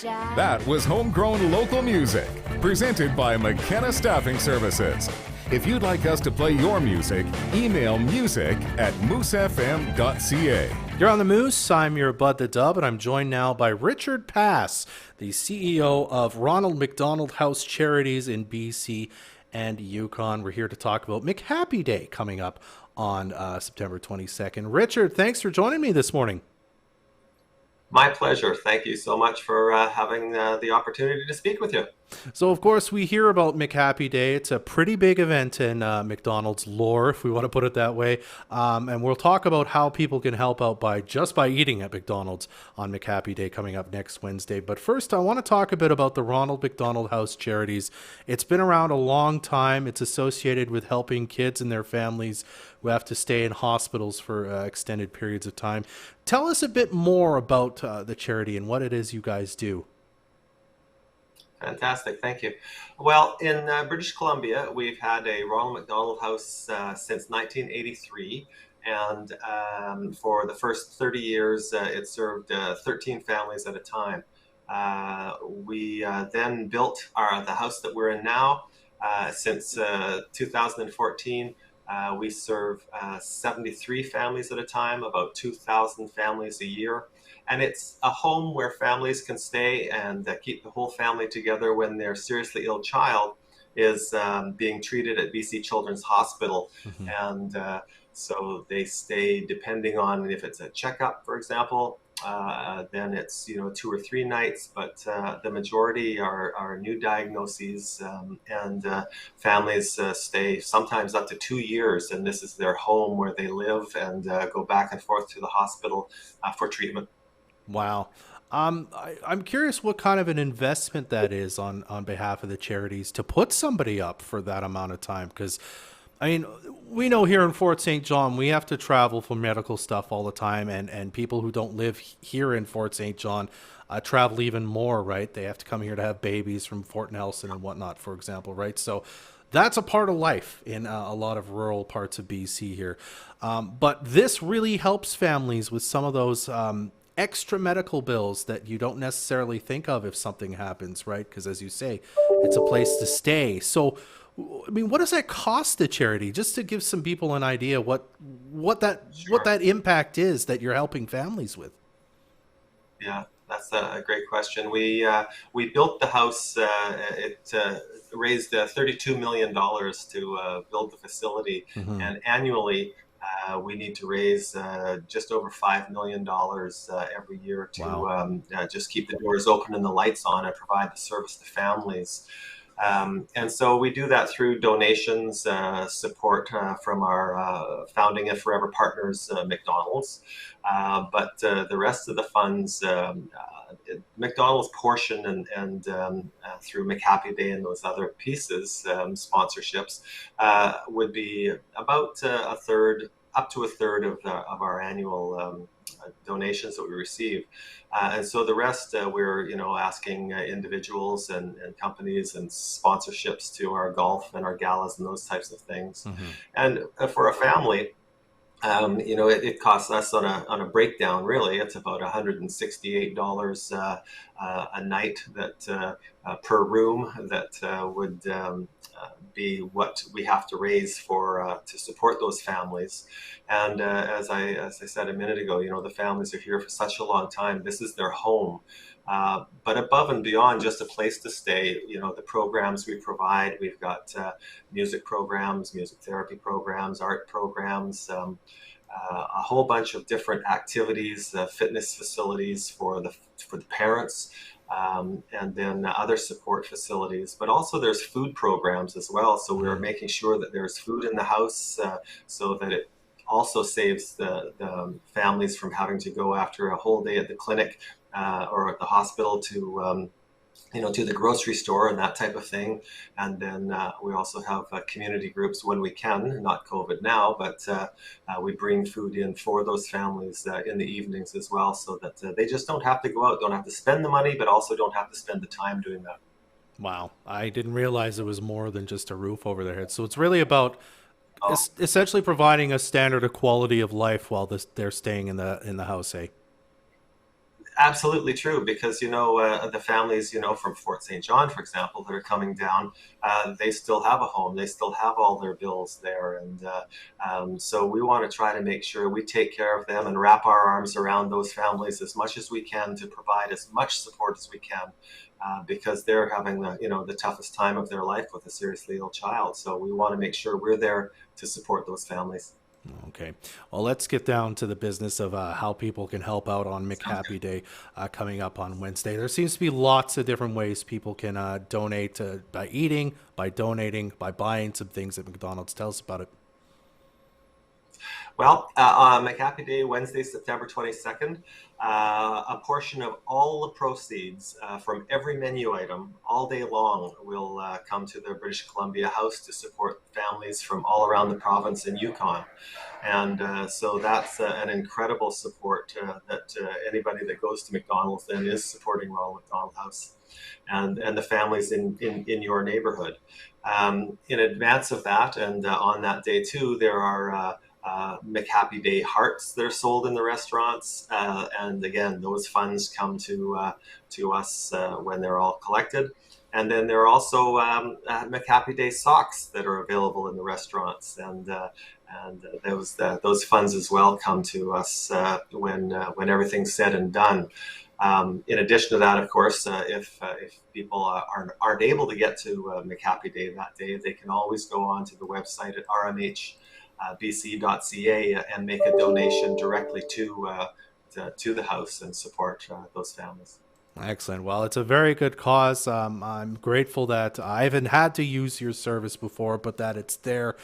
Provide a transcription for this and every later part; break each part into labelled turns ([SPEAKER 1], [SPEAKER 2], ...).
[SPEAKER 1] That was homegrown local music, presented by McKenna Staffing Services. If you'd like us to play your music, email music@moosefm.ca.
[SPEAKER 2] You're on the Moose. I'm your Bud the Dub, and I'm joined now by Richard Pass, the CEO of Ronald McDonald House Charities in BC and Yukon. We're here to talk about McHappy Day coming up on September 22nd. Richard, thanks for joining me this morning.
[SPEAKER 3] My pleasure. Thank you so much for having the opportunity to speak with you.
[SPEAKER 2] So, of course, we hear about McHappy Day. It's a pretty big event in McDonald's lore, if we want to put it that way. And we'll talk about how people can help out by eating at McDonald's on McHappy Day coming up next Wednesday. But first, I want to talk a bit about the Ronald McDonald House Charities. It's been around a long time. It's associated with helping kids and their families who have to stay in hospitals for extended periods of time. Tell us a bit more about the charity and what it is you guys do.
[SPEAKER 3] Fantastic, thank you. Well, in British Columbia, we've had a Ronald McDonald House since 1983, and for the first 30 years, it served 13 families at a time. We then built the house that we're in now. Since 2014, we serve 73 families at a time, about 2,000 families a year. And it's a home where families can stay and keep the whole family together when their seriously ill child is being treated at BC Children's Hospital. Mm-hmm. And so they stay, depending on if it's a checkup, for example, then it's 2 or 3 nights, but the majority are new diagnoses, and families stay sometimes up to 2 years, and this is their home where they live and go back and forth to the hospital for treatment.
[SPEAKER 2] Wow. I'm curious what kind of an investment that is on behalf of the charities to put somebody up for that amount of time, because I mean, we know here in Fort St. John, we have to travel for medical stuff all the time, and people who don't live here in Fort St. John travel even more, right? They have to come here to have babies from Fort Nelson and whatnot, for example, right? So that's a part of life in a lot of rural parts of BC here. But this really helps families with some of those extra medical bills that you don't necessarily think of if something happens, right? Because as you say, it's a place to stay. So I mean, what does that cost the charity? Just to give some people an idea what that impact is that you're helping families with.
[SPEAKER 3] Yeah, that's a great question. We built the house. It raised $32 million to build the facility, mm-hmm. and annually we need to raise just over $5 million every year to wow. Just keep the doors open and the lights on and provide the service to families. And so we do that through donations, support from our founding and forever partners, McDonald's. But the rest of the funds, McDonald's portion and through McHappy Day and those other pieces, sponsorships, would be about up to a third of our annual donations that we receive. And so the rest, we're asking individuals and companies and sponsorships to our golf and our galas and those types of things. Mm-hmm. And for a family, it costs us on a breakdown, really. It's about $168 a night that per room that would be what we have to raise for to support those families. And as I said a minute ago, the families are here for such a long time. This is their home. But above and beyond just a place to stay, the programs we provide, we've got music programs, music therapy programs, art programs, a whole bunch of different activities, fitness facilities for the parents, and then other support facilities. But also there's food programs as well. So we're making sure that there's food in the house so that it also saves the families from having to go after a whole day at the clinic or at the hospital to the grocery store and that type of thing. And then we also have community groups when we can, not COVID now, but we bring food in for those families in the evenings as well, so that they just don't have to go out, don't have to spend the money, but also don't have to spend the time doing that.
[SPEAKER 2] Wow. I didn't realize it was more than just a roof over their head. So it's really about essentially providing a standard of quality of life while they're staying in the house, eh?
[SPEAKER 3] Absolutely true, because the families from Fort St. John, for example, that are coming down, they still have a home, they still have all their bills there, and so we want to try to make sure we take care of them and wrap our arms around those families as much as we can to provide as much support as we can, because they're having the toughest time of their life with a seriously ill child. So we want to make sure we're there to support those families.
[SPEAKER 2] Okay. Well, let's get down to the business of how people can help out on McHappy Day coming up on Wednesday. There seems to be lots of different ways people can donate by eating, by donating, by buying some things at McDonald's. Tell us about it.
[SPEAKER 3] Well, on McHappy Day, Wednesday, September 22nd, a portion of all the proceeds from every menu item all day long will come to the British Columbia House to support families from all around the province in Yukon. And so that's an incredible support that anybody that goes to McDonald's then is supporting Ronald McDonald House and the families in your neighborhood. In advance of that, and on that day too, there are McHappy Day hearts that are sold in the restaurants, and again, those funds come to us when they're all collected. And then there are also McHappy Day socks that are available in the restaurants, and those funds as well come to us when everything's said and done. In addition to that, of course, if people aren't able to get to McHappy Day that day, they can always go on to the website at RMHC.ca and make a donation directly to the house and support those families.
[SPEAKER 2] Excellent. Well, it's a very good cause. I'm grateful that I haven't had to use your service before, but that it's there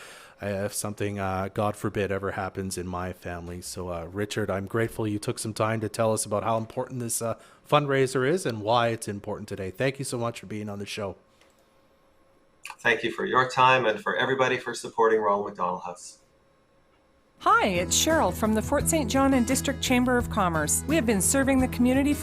[SPEAKER 2] if something, God forbid, ever happens in my family. So, Richard, I'm grateful you took some time to tell us about how important this fundraiser is and why it's important today. Thank you so much for being on the show.
[SPEAKER 3] Thank you for your time and for everybody for supporting Ronald McDonald House.
[SPEAKER 4] Hi, it's Cheryl from the Fort St. John and District Chamber of Commerce. We have been serving the community for